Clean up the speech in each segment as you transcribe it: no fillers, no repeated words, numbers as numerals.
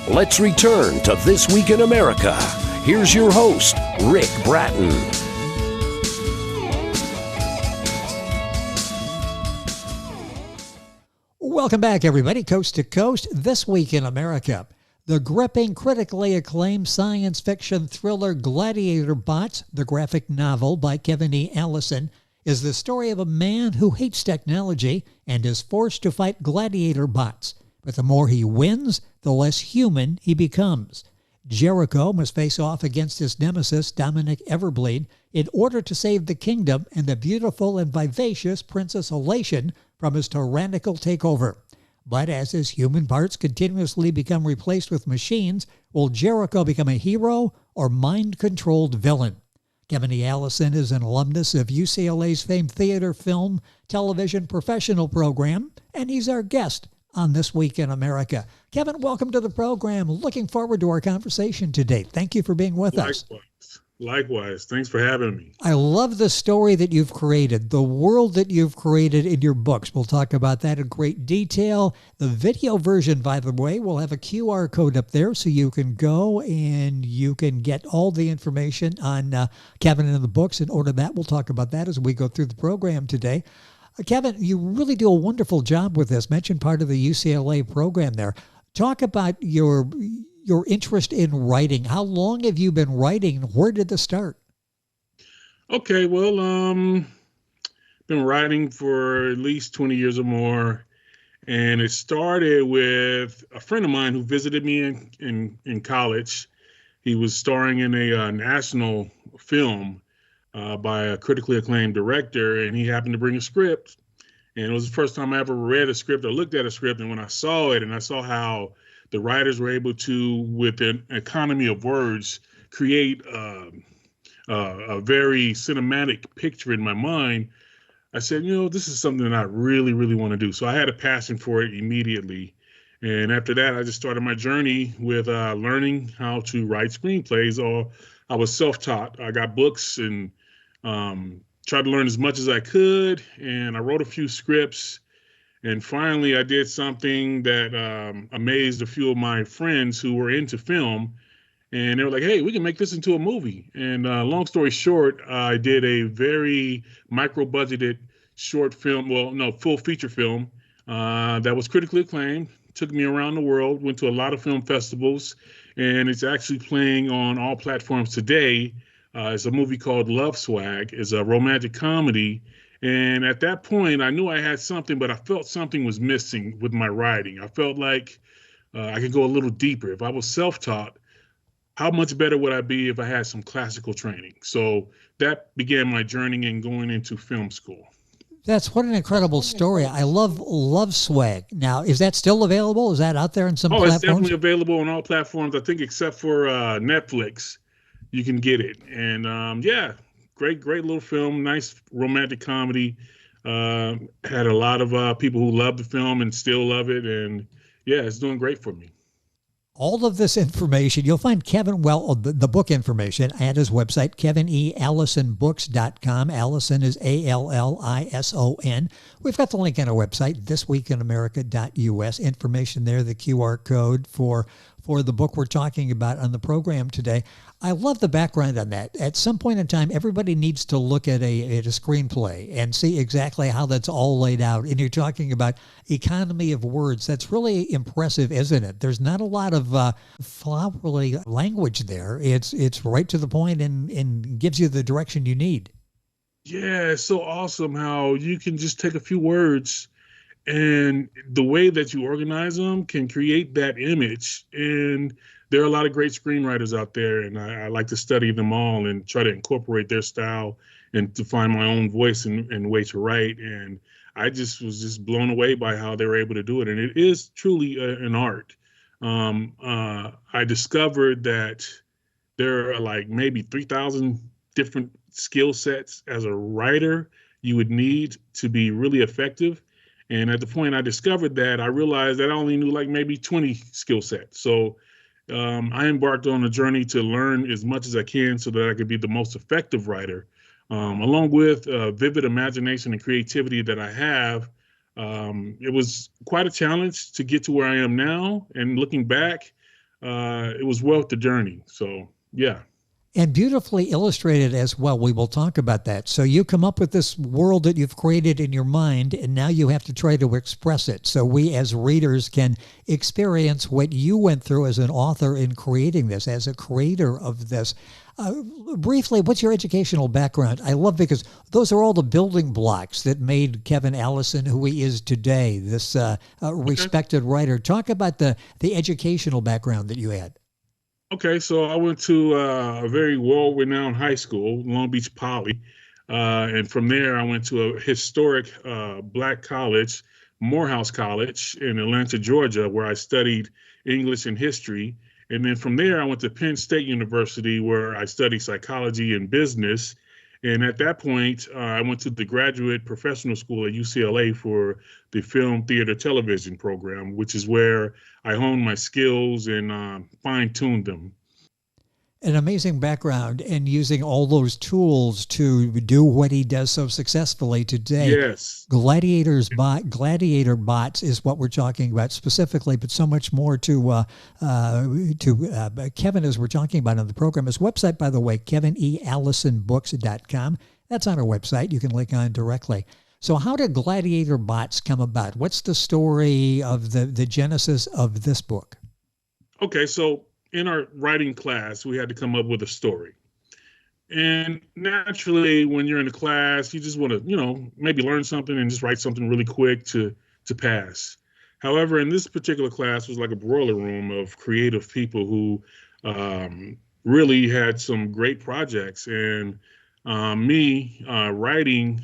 Let's return to This Week in America. Here's your host, Rick Bratton. Welcome back, everybody, coast to coast. This Week in America. The gripping, critically acclaimed science fiction thriller Gladiator Bots, the graphic novel by Kevin E. Allison, is the story of a man who hates technology and is forced to fight gladiator bots. But the more he wins, the less human he becomes. Jericho must face off against his nemesis, Dommick Everbleed, in order to save the kingdom and the beautiful and vivacious Princess Halation from his tyrannical takeover. But as his human parts continuously become replaced with machines, will Jericho become a hero or mind-controlled villain? Kevin E. Allison is an alumnus of UCLA's famed theater, film, television professional program, and he's our guest on This Week in America. Kevin, welcome to the program. Looking forward to our conversation today. Thank you for being with us. Likewise. Thanks for having me. I love the story that you've created, the world that you've created in your books. We'll talk about that in great detail. The video version, by the way, will have a QR code up there so you can go and you can get all the information on Kevin and the books and order that. We'll talk about that as we go through the program today. Kevin, you really do a wonderful job with this. Mentioned part of the UCLA program there. Talk about your interest in writing. How long have you been writing? Where did this start? Okay, well, been writing for at least 20 years or more. And it started with a friend of mine who visited me in college. He was starring in a national film by a critically acclaimed director, and he happened to bring a script. And it was the first time I ever read a script or looked at a script. And when I saw it and I saw how the writers were able to, with an economy of words, create a very cinematic picture in my mind, I said, this is something that I really, really want to do. So I had a passion for it immediately. And after that, I just started my journey with learning how to write screenplays. Or I was self-taught. I got books and tried to learn as much as I could. And I wrote a few scripts. And finally, I did something that amazed a few of my friends who were into film. And they were like, hey, we can make this into a movie. And long story short, I did a very micro-budgeted short film, full feature film that was critically acclaimed, took me around the world, went to a lot of film festivals, and it's actually playing on all platforms today. It's a movie called Love Swag. It's a romantic comedy. And at that point, I knew I had something, but I felt something was missing with my writing. I felt like I could go a little deeper. If I was self-taught, how much better would I be if I had some classical training? So that began my journey in going into film school. What an incredible story. I love Love Swag. Now, is that still available? Is that out there in some platforms? It's definitely available on all platforms, I think, except for Netflix. You can get it. And great little film, nice romantic comedy. Had a lot of people who love the film and still love it. And yeah, it's doing great for me. All of this information, you'll find the book information at his website, KevinEAllisonBooks.com. Allison is Allison. We've got the link on our website, thisweekinamerica.us. Information there, the QR code for the book we're talking about on the program today. I love the background on that. At some point in time, everybody needs to look at a screenplay and see exactly how that's all laid out. And you're talking about economy of words. That's really impressive, isn't it? There's not a lot of flowery language there. It's right to the point and gives you the direction you need. Yeah, it's so awesome how you can just take a few words and the way that you organize them can create that image. And there are a lot of great screenwriters out there, and I like to study them all and try to incorporate their style and to find my own voice and way to write. And I was blown away by how they were able to do it. And it is truly an art. I discovered that there are like maybe 3,000 different skill sets as a writer you would need to be really effective. And at the point I discovered that, I realized that I only knew like maybe 20 skill sets. So I embarked on a journey to learn as much as I can so that I could be the most effective writer. Along with vivid imagination and creativity that I have, it was quite a challenge to get to where I am now. And looking back, it was worth the journey. So yeah. And beautifully illustrated as well. We will talk about that. So you come up with this world that you've created in your mind, and now you have to try to express it. So we as readers can experience what you went through as an author in creating this, as a creator of this. Briefly, what's your educational background? I love, because those are all the building blocks that made Kevin Allison who he is today, this respected writer. Talk about the educational background that you had. Okay, so I went to a very well-renowned high school, Long Beach Poly, and from there I went to a historic Black college, Morehouse College in Atlanta, Georgia, where I studied English and history. And then from there I went to Penn State University, where I studied psychology and business. And at that point, I went to the graduate professional school at UCLA for the film, theater, television program, which is where I honed my skills and fine-tuned them. An amazing background, and using all those tools to do what he does so successfully today. Yes. Gladiator Bots is what we're talking about specifically, but so much more to Kevin, as we're talking about on the program. His website, by the way, kevineallisonbooks.com. That's on our website. You can link on directly. So how did Gladiator Bots come about? What's the story of the genesis of this book? Okay, so in our writing class, we had to come up with a story. And naturally, when you're in a class, you just want to, maybe learn something and just write something really quick to pass. However, in this particular class was like a broiler room of creative people who really had some great projects. And me writing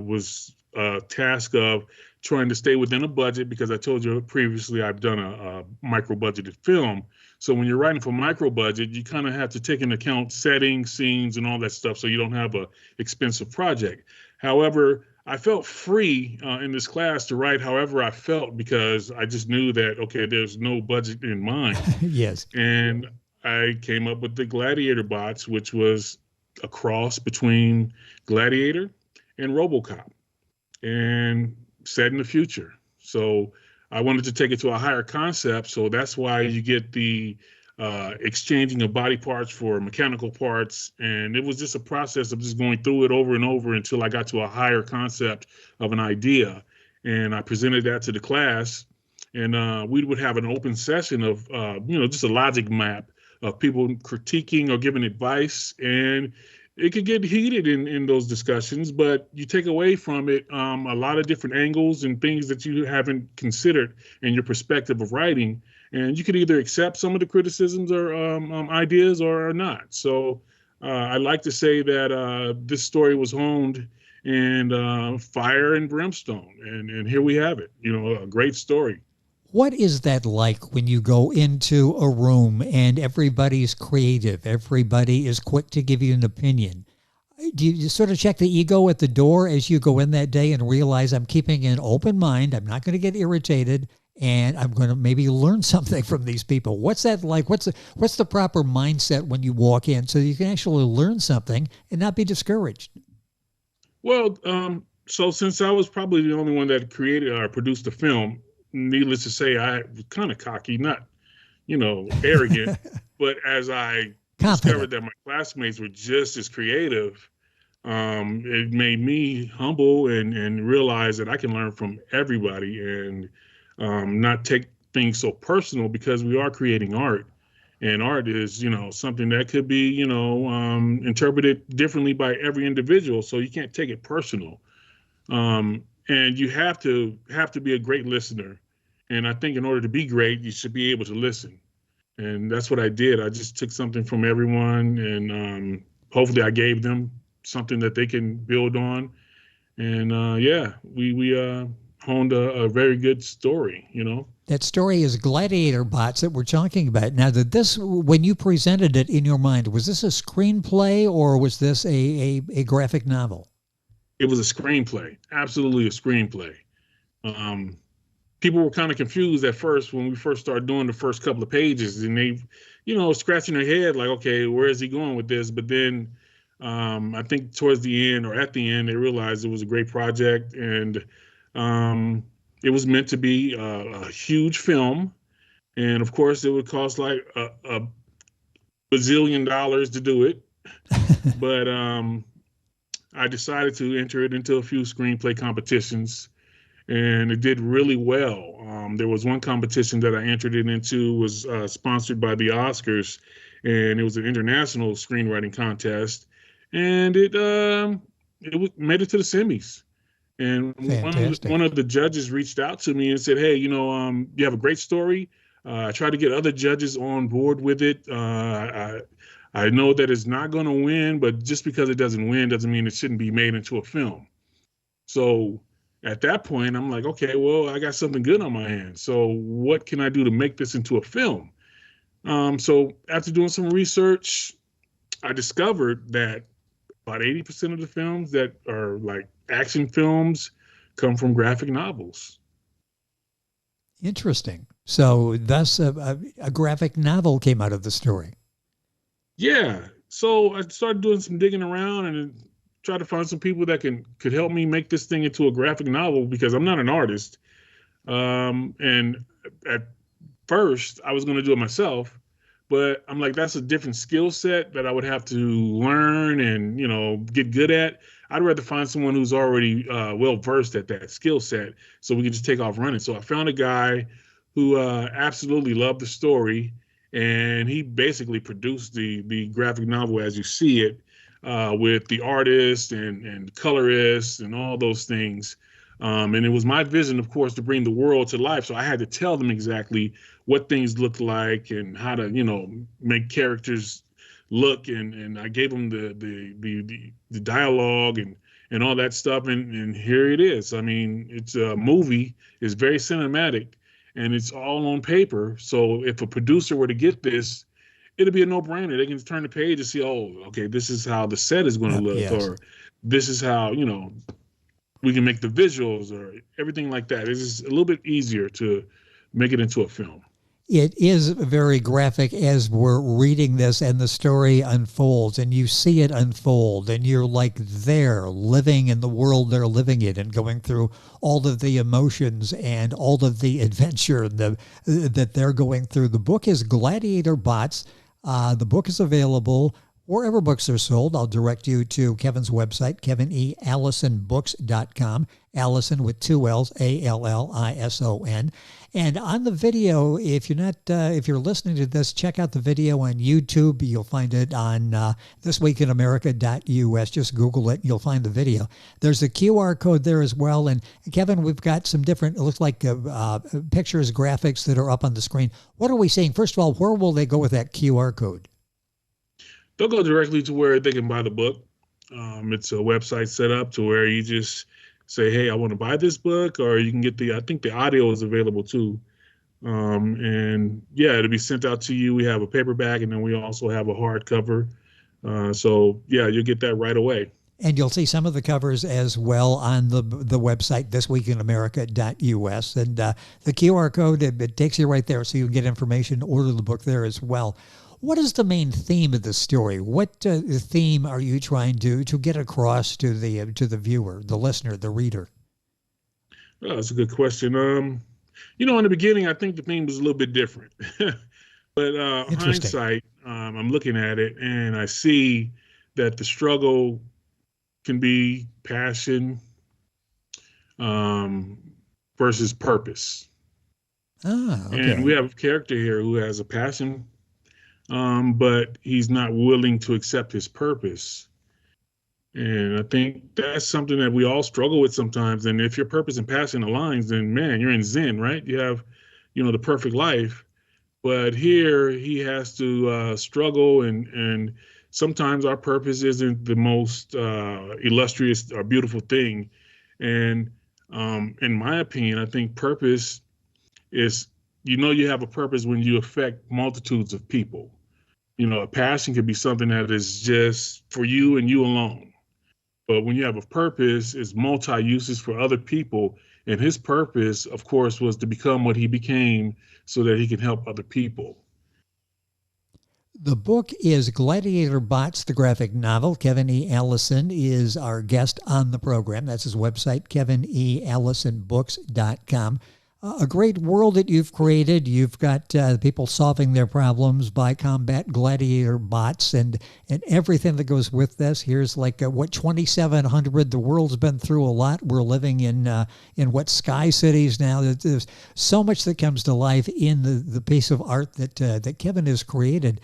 was a task of trying to stay within a budget, because I told you previously I've done a micro-budgeted film. So when you're writing for micro budget, you kind of have to take into account settings, scenes, and all that stuff, so you don't have a expensive project. However, I felt free in this class to write however I felt, because I just knew that, okay, there's no budget in mind. Yes. And I came up with the Gladiator Bots, which was a cross between Gladiator and RoboCop, and set in the future. So I wanted to take it to a higher concept, so that's why you get the exchanging of body parts for mechanical parts. And it was just a process of just going through it over and over until I got to a higher concept of an idea. And I presented that to the class, and we would have an open session of, just a logic map of people critiquing or giving advice. And it could get heated in those discussions, but you take away from it a lot of different angles and things that you haven't considered in your perspective of writing. And you could either accept some of the criticisms or ideas or not. So I like to say that this story was honed in fire and brimstone. And here we have it, a great story. What is that like when you go into a room and everybody's creative, everybody is quick to give you an opinion? Do you sort of check the ego at the door as you go in that day and realize, I'm keeping an open mind, I'm not going to get irritated, and I'm going to maybe learn something from these people? What's that like? What's the proper mindset when you walk in so you can actually learn something and not be discouraged? Well, so since I was probably the only one that created or produced the film, needless to say, I was kind of cocky, not, arrogant, but as I discovered that my classmates were just as creative, it made me humble and realize that I can learn from everybody and not take things so personal, because we are creating art, and art is, something that could be, interpreted differently by every individual. So you can't take it personal. And you have to be a great listener. And I think in order to be great, you should be able to listen. And that's what I did. I just took something from everyone, and hopefully I gave them something that they can build on. And we honed a very good story, That story is Gladiator Bots that we're talking about. Now, when you presented it in your mind, was this a screenplay or was this a graphic novel? It was a screenplay, absolutely a screenplay. People were kind of confused at first when we first started doing the first couple of pages, and they, scratching their head like, okay, where is he going with this? But then I think towards the end or at the end, they realized it was a great project, and it was meant to be a huge film. And of course, it would cost like a bazillion dollars to do it. But I decided to enter it into a few screenplay competitions, and it did really well. There was one competition that I entered it into, was sponsored by the Oscars, and it was an international screenwriting contest, and made it to the semis. And Fantastic. one of the judges reached out to me and said, "Hey, you have a great story. I try to get other judges on board with it. I know that it's not going to win, but just because it doesn't win doesn't mean it shouldn't be made into a film." So at that point, I'm like, okay, well, I got something good on my hands. So what can I do to make this into a film? So after doing some research, I discovered that about 80% of the films that are like action films come from graphic novels. Interesting. So thus a graphic novel came out of the story. Yeah. So I started doing some digging around and tried to find some people that could help me make this thing into a graphic novel, because I'm not an artist. And at first I was going to do it myself, but I'm like, that's a different skill set that I would have to learn and, get good at. I'd rather find someone who's already well versed at that skill set, so we can just take off running. So I found a guy who absolutely loved the story, and he basically produced the graphic novel as you see it, with the artist and colorist and all those things. And it was my vision, of course, to bring the world to life. So I had to tell them exactly what things look like and how to, make characters look. And I gave them the dialogue and all that stuff. And here it is. I mean, it's a movie. It's very cinematic, and it's all on paper. So if a producer were to get this, it'll be a no-brainer. They can turn the page and see, oh, okay, this is how the set is going to look, Yes. or this is how, we can make the visuals or everything like that. It's just a little bit easier to make it into a film. It is very graphic as we're reading this and the story unfolds, and you see it unfold, and you're like there living in the world they're living in and going through all of the emotions and all of the adventure that they're going through. The book is Gladiator Bots. The book is available wherever books are sold. I'll direct you to Kevin's website, kevineallisonbooks.com. Allison with two L's, Allison. And on the video, if you're listening to this, check out the video on YouTube. You'll find it on thisweekinamerica.us. Just Google it, and you'll find the video. There's a QR code there as well. And Kevin, we've got some different, it looks like pictures, graphics that are up on the screen. What are we seeing? First of all, where will they go with that QR code? They'll go directly to where they can buy the book. It's a website set up to where you just say, hey, I want to buy this book, or you can get I think the audio is available too. And yeah, it'll be sent out to you. We have a paperback, and then we also have a hardcover. So yeah, you'll get that right away. And you'll see some of the covers as well on the website, thisweekinamerica.us. And the QR code, it takes you right there, so you can get information, order the book there as well. What is the main theme of the story? What theme are you trying to get across to the viewer, the listener, the reader? Oh, that's a good question. In the beginning, I think the theme was a little bit different. But hindsight, I'm looking at it and I see that the struggle can be passion versus purpose. Okay. And we have a character here who has a passion, but he's not willing to accept his purpose. And I think that's something that we all struggle with sometimes. And if your purpose and passion aligns, then man, you're in Zen, right? You have, the perfect life. But here he has to struggle, and sometimes our purpose isn't the most illustrious or beautiful thing. And in my opinion, I think purpose is, you have a purpose when you affect multitudes of people. A passion could be something that is just for you and you alone. But when you have a purpose, it's multi-uses for other people. And his purpose, of course, was to become what he became so that he can help other people. The book is Gladiator Bots, the graphic novel. Kevin E. Allison is our guest on the program. That's his website, kevineallisonbooks.com. A great world that you've created. You've got people solving their problems by combat gladiator bots and everything that goes with this. Here's like 2,700. The world's been through a lot. We're living in what sky cities now. There's so much that comes to life in the piece of art that Kevin has created.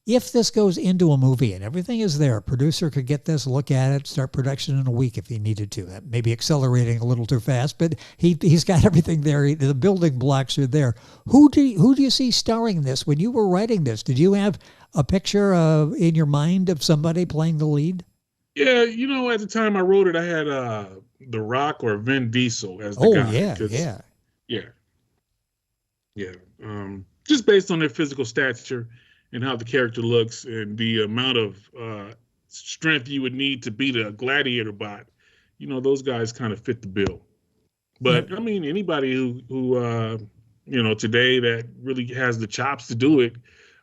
If this goes into a movie and everything is there, a producer could get this, look at it, start production in a week if he needed to. That may be accelerating a little too fast, but he's got everything there. The building blocks are there. Who do you see starring this? When you were writing this, did you have a picture in your mind of somebody playing the lead? Yeah, at the time I wrote it, I had The Rock or Vin Diesel as the guy. Yeah. Just based on their physical stature and how the character looks and the amount of strength you would need to beat a gladiator bot, those guys kind of fit the bill. But I mean, anybody who today that really has the chops to do it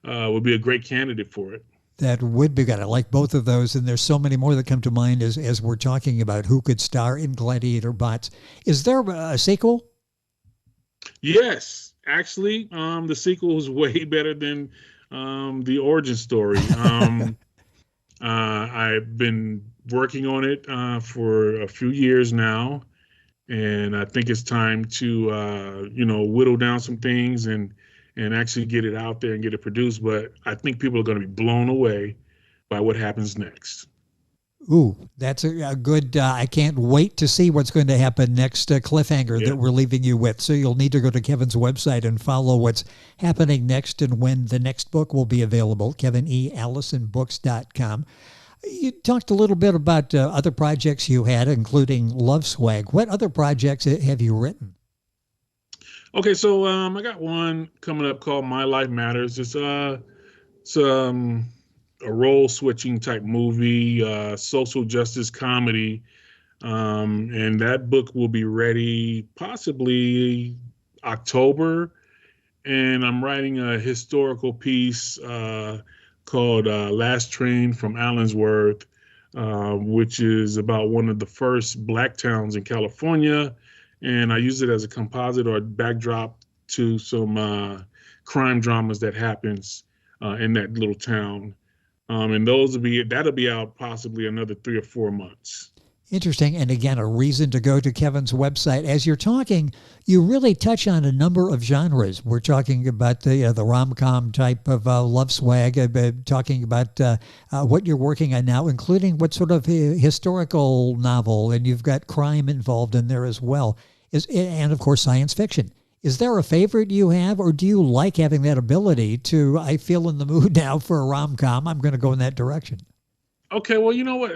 would be a great candidate for it. That would be good. I like both of those, and there's so many more that come to mind as we're talking about who could star in Gladiator Bots. Is there a sequel? Yes, actually, the sequel is way better than the origin story. I've been working on it for a few years now, and I think it's time to whittle down some things and actually get it out there and get it produced. But I think people are going to be blown away by what happens next. Ooh, that's a good, I can't wait to see what's going to happen next cliffhanger that we're leaving you with. So you'll need to go to Kevin's website and follow what's happening next and when the next book will be available, KevinEAllisonBooks.com. You talked a little bit about other projects you had, including Love Swag. What other projects have you written? Okay, so I got one coming up called My Life Matters. It's a role switching type movie, social justice comedy. And that book will be ready possibly October. And I'm writing a historical piece called Last Train from Allensworth, which is about one of the first black towns in California. And I use it as a composite or a backdrop to some crime dramas that happens in that little town. And that'll be out possibly another 3 or 4 months. Interesting. And again, a reason to go to Kevin's website. As you're talking, you really touch on a number of genres. We're talking about the rom-com type of love swag, talking about what you're working on now, including what sort of historical novel, and you've got crime involved in there as well, and of course science fiction. Is there a favorite you have, or do you like having that ability to, I feel in the mood now for a rom-com, I'm going to go in that direction? Okay, well, you know what?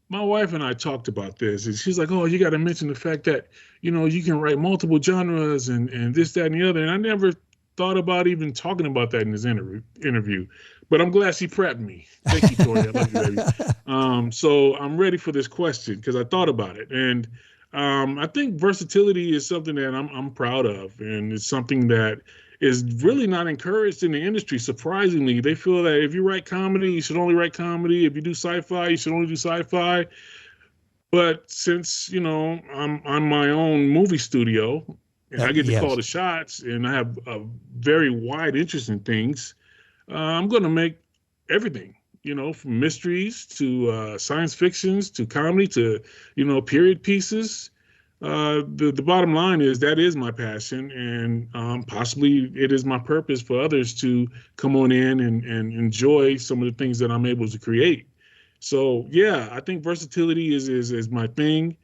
My wife and I talked about this, and she's like, oh, you got to mention the fact that, you can write multiple genres and this, that, and the other. And I never thought about even talking about that in this interview. But I'm glad she prepped me. Thank you, Tori. I love you, baby. So I'm ready for this question because I thought about it. And I think versatility is something that I'm proud of, and it's something that is really not encouraged in the industry. Surprisingly, they feel that if you write comedy, you should only write comedy. If you do sci-fi, you should only do sci-fi. But since I'm my own movie studio, and I get to call the shots, and I have a very wide interest in things, I'm going to make everything. From mysteries to science fictions to comedy to, period pieces. The bottom line is that is my passion, and possibly it is my purpose for others to come on in and enjoy some of the things that I'm able to create. So, yeah, I think versatility is my thing.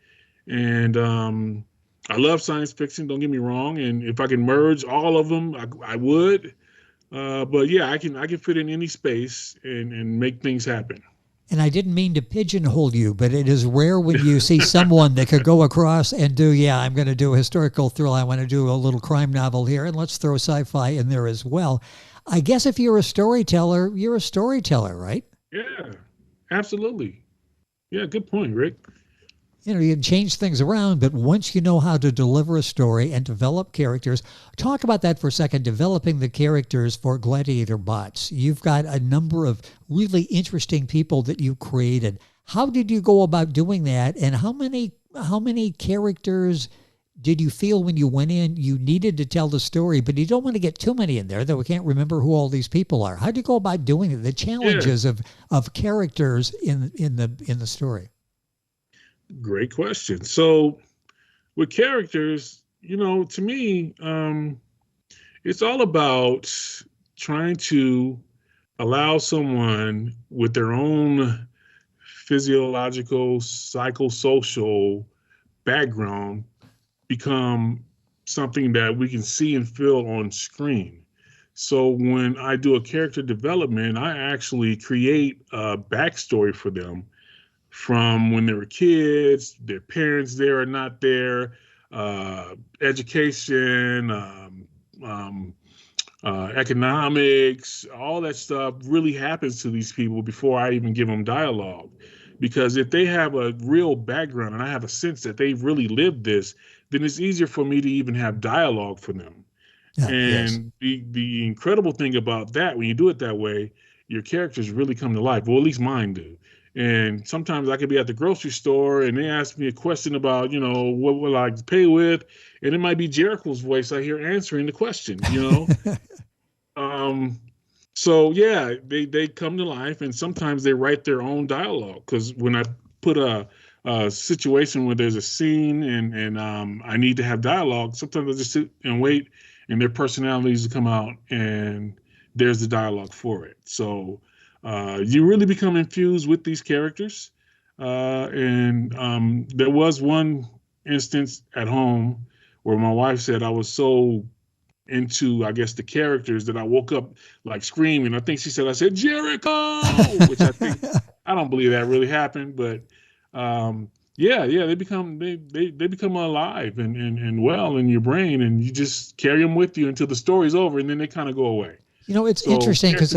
And I love science fiction, don't get me wrong. And if I can merge all of them, I would. But yeah, I can fit in any space and make things happen. And I didn't mean to pigeonhole you, but it is rare when you see someone that could go across and do, I'm going to do a historical thriller. I want to do a little crime novel here, and let's throw sci-fi in there as well. I guess if you're a storyteller, you're a storyteller, right? Yeah, absolutely. Yeah, good point, Rick. You can change things around, but once you know how to deliver a story and develop characters, talk about that for a second, developing the characters for Gladiator Bots. You've got a number of really interesting people that you created. How did you go about doing that, and how many characters did you feel when you went in you needed to tell the story, but you don't want to get too many in there that we can't remember who all these people are? How do you go about doing it? The challenges of characters in the story. Great question. So with characters, to me, it's all about trying to allow someone with their own physiological, psychosocial background become something that we can see and feel on screen. So when I do a character development, I actually create a backstory for them from when they were kids, their parents there or not there, education, economics, all that stuff really happens to these people before I even give them dialogue. Because if they have a real background and I have a sense that they've really lived this, then it's easier for me to even have dialogue for them. And the incredible thing about that, when you do it that way, your characters really come to life. Well, at least mine do. And sometimes I could be at the grocery store and they ask me a question about, what will I pay with? And it might be Jericho's voice I hear answering the question, So yeah, they come to life, and sometimes they write their own dialogue. Because when I put a situation where there's a scene and I need to have dialogue, sometimes I just sit and wait, and their personalities come out, and there's the dialogue for it. So you really become infused with these characters. And there was one instance at home where my wife said I was so into, I guess, the characters that I woke up like screaming. I think she said I said Jericho, which I don't believe that really happened, but they become alive and well in your brain, and you just carry them with you until the story's over, and then they kind of go away. It's interesting because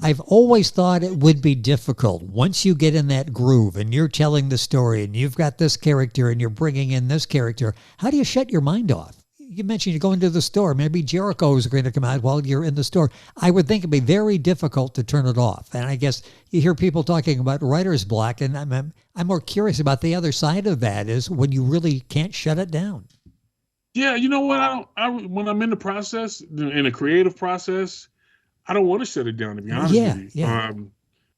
I've always thought it would be difficult once you get in that groove and you're telling the story and you've got this character and you're bringing in this character. How do you shut your mind off? You mentioned you go into the store. Maybe Jericho is going to come out while you're in the store. I would think it'd be very difficult to turn it off. And I guess you hear people talking about writer's block, and I'm more curious about the other side of that, is when you really can't shut it down. Yeah, you know what? When I'm in the process, in a creative process, I don't want to shut it down, to be honest with you. Yeah.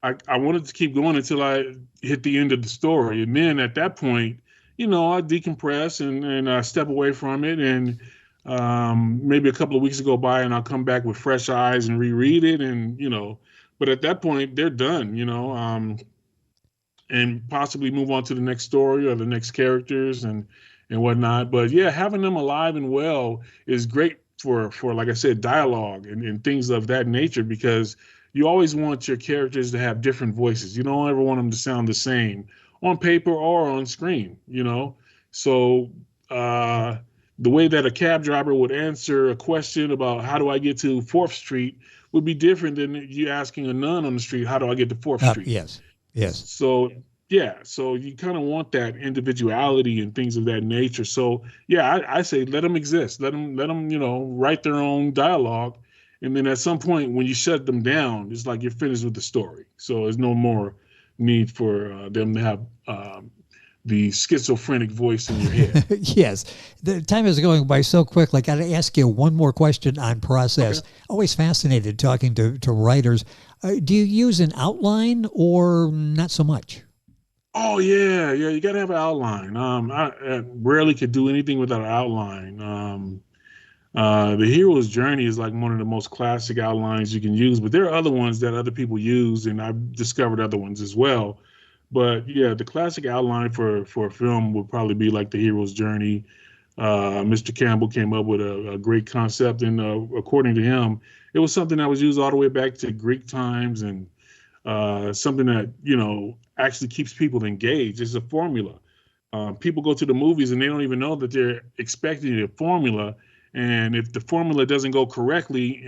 I wanted to keep going until I hit the end of the story. And then at that point, I decompress and I step away from it. And maybe a couple of weeks go by and I'll come back with fresh eyes and reread it. And, but at that point, they're done, and possibly move on to the next story or the next characters and whatnot. But yeah, having them alive and well is great for like I said, dialogue and things of that nature, because you always want your characters to have different voices. You don't ever want them to sound the same on paper or on screen, So the way that a cab driver would answer a question about how do I get to 4th Street would be different than you asking a nun on the street, how do I get to 4th Street? Yes. So you kind of want that individuality and things of that nature. So yeah, I say let them exist, let them write their own dialogue, and then at some point when you shut them down, it's like you're finished with the story. So there's no more need for them to have the schizophrenic voice in your head. Yes, the time is going by so quick. I got to ask you one more question on process. Okay. Always fascinated talking to writers. Do you use an outline or not so much? Oh yeah, you got to have an outline. I rarely could do anything without an outline. The hero's journey is like one of the most classic outlines you can use, but there are other ones that other people use, and I've discovered other ones as well. But yeah, the classic outline for a film would probably be like the hero's journey. Mr. Campbell came up with a great concept, and according to him, it was something that was used all the way back to Greek times, and something that actually keeps people engaged. It's a formula. People go to the movies and they don't even know that they're expecting a formula, and if the formula doesn't go correctly,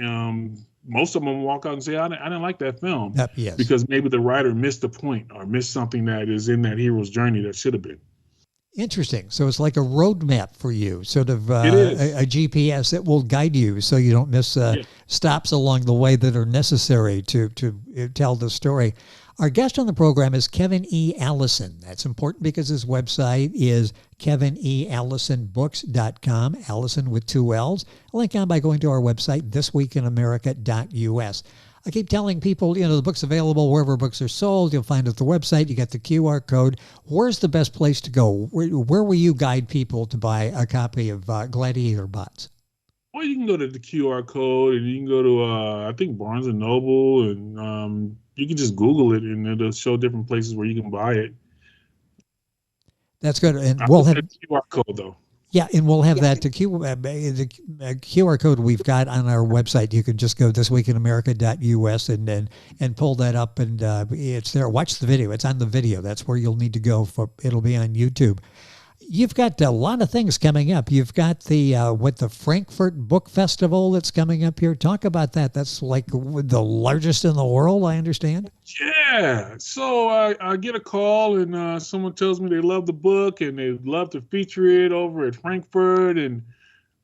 most of them walk out and say, I didn't like that film. Because maybe the writer missed the point or missed something that is in that hero's journey that should have been. Interesting. So it's like a roadmap for you, sort of It is. a GPS that will guide you so you don't miss stops along the way that are necessary to tell the story. Our guest on the program is Kevin E. Allison. That's important because his website is kevineallisonbooks.com, Allison with 2 L's. Link on by going to our website, thisweekinamerica.us. I keep telling people, the book's available wherever books are sold. You'll find it at the website. You got the QR code. Where's the best place to go? Where will you guide people to buy a copy of Gladiator Bots? Well, you can go to the QR code, and you can go to, I think, Barnes & Noble, and you can just Google it, and it'll show different places where you can buy it. That's good. And we'll have the QR code, though. Yeah, and we'll have the QR code we've got on our website. You can just go thisweekinamerica.us and pull that up, and it's there. Watch the video. It's on the video. That's where you'll need to go. It'll be on YouTube. You've got a lot of things coming up. You've got the Frankfurt Book Festival that's coming up here. Talk about that. That's like the largest in the world, I understand. Yeah. So I get a call, and someone tells me they love the book and they'd love to feature it over at Frankfurt. And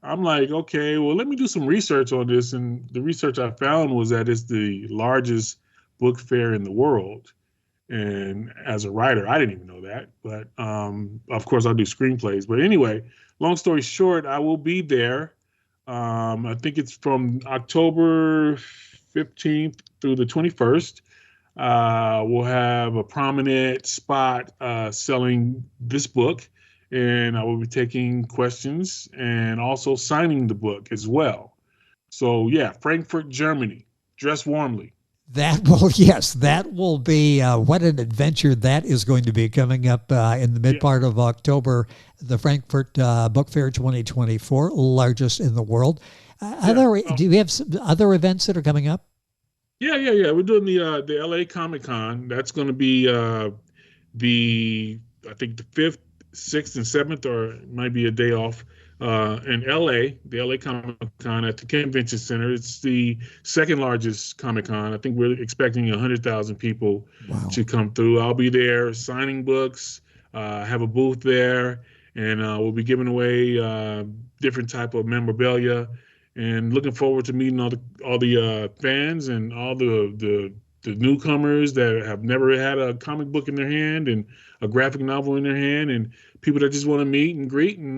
I'm like, okay, well, let me do some research on this. And the research I found was that it's the largest book fair in the world. And as a writer, I didn't even know that. But of course, I do screenplays. But anyway, long story short, I will be there. I think it's from October 15th through the 21st. We'll have a prominent spot selling this book. And I will be taking questions and also signing the book as well. So, yeah, Frankfurt, Germany. Dress warmly. That will be what an adventure that is going to be coming up in the mid part of October, the Frankfurt Book Fair 2024, largest in the world. Do you have some other events that are coming up? Yeah. We're doing the LA Comic-Con. That's going to be I think the 5th, 6th, and 7th, or it might be a day off. In LA, the LA Comic-Con at the Convention Center. It's the second largest Comic-Con. I think we're expecting 100,000 people to come through. I'll be there signing books, have a booth there, and we'll be giving away different type of memorabilia, and looking forward to meeting all the fans and all the newcomers that have never had a comic book in their hand and a graphic novel in their hand, and people that just want to meet and greet, and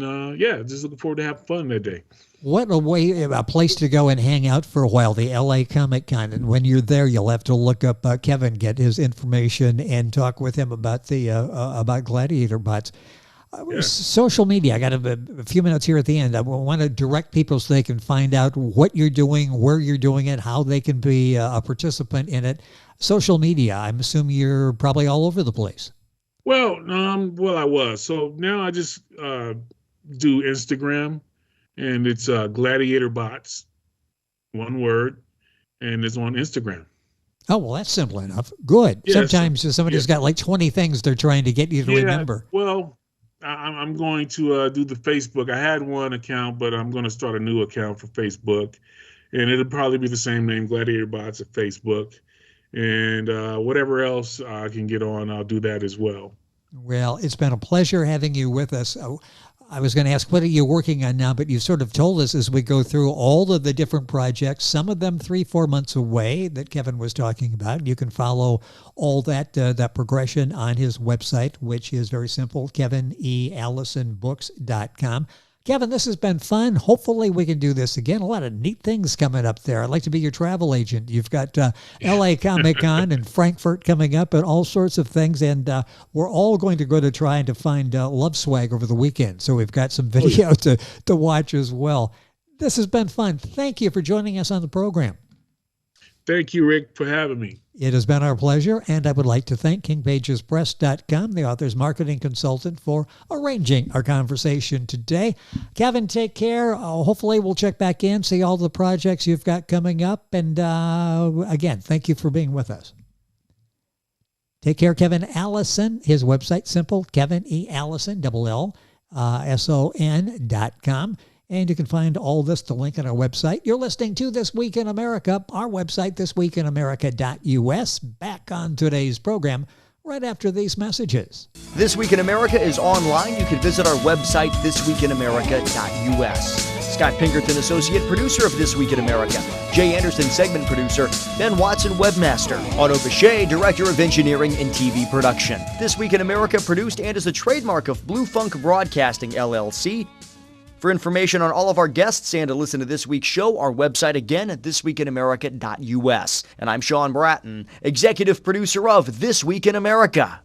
just looking forward to having fun that day. What a place to go and hang out for a while, the LA Comic Con. And when you're there, you'll have to look up Kevin, get his information, and talk with him about about Gladiator Bots. Social media. I got a few minutes here at the end. I want to direct people so they can find out what you're doing, where you're doing it, how they can be a participant in it. Social media. I'm assuming you're probably all over the place. Well, I was. So now I just do Instagram, and it's Gladiator Bots, one word, and it's on Instagram. Oh, well, that's simple enough. Good. Yeah, sometimes somebody's got like 20 things they're trying to get you to remember. Well, I'm going to do the Facebook. I had one account, but I'm going to start a new account for Facebook, and it'll probably be the same name, Gladiator Bots at Facebook. And whatever else I can get on, I'll do that as well. Well, it's been a pleasure having you with us. I was going to ask, what are you working on now? But you sort of told us as we go through all of the different projects, some of them 3-4 months away that Kevin was talking about. You can follow all that progression on his website, which is very simple, kevineallisonbooks.com. Kevin, this has been fun. Hopefully we can do this again. A lot of neat things coming up there. I'd like to be your travel agent. You've got LA Comic-Con and Frankfurt coming up and all sorts of things. And we're all going to go to trying to find Love Swag over the weekend. So we've got some video to watch as well. This has been fun. Thank you for joining us on the program. Thank you, Rick, for having me. It has been our pleasure, and I would like to thank KingPagesPress.com, the author's marketing consultant, for arranging our conversation today. Kevin, take care. Hopefully we'll check back in, see all the projects you've got coming up, and again, thank you for being with us. Take care, Kevin Allison. His website, simple, KevinEAllison.com. And you can find all this, the link on our website. You're listening to This Week in America, our website, thisweekinamerica.us. Back on today's program right after these messages. This Week in America is online. You can visit our website, thisweekinamerica.us. Scott Pinkerton, associate producer of This Week in America. Jay Anderson, segment producer. Ben Watson, webmaster. Otto Bechet, director of engineering and TV production. This Week in America produced and is a trademark of Blue Funk Broadcasting, LLC. For information on all of our guests and to listen to this week's show, our website again at thisweekinamerica.us. And I'm Sean Bratton, executive producer of This Week in America.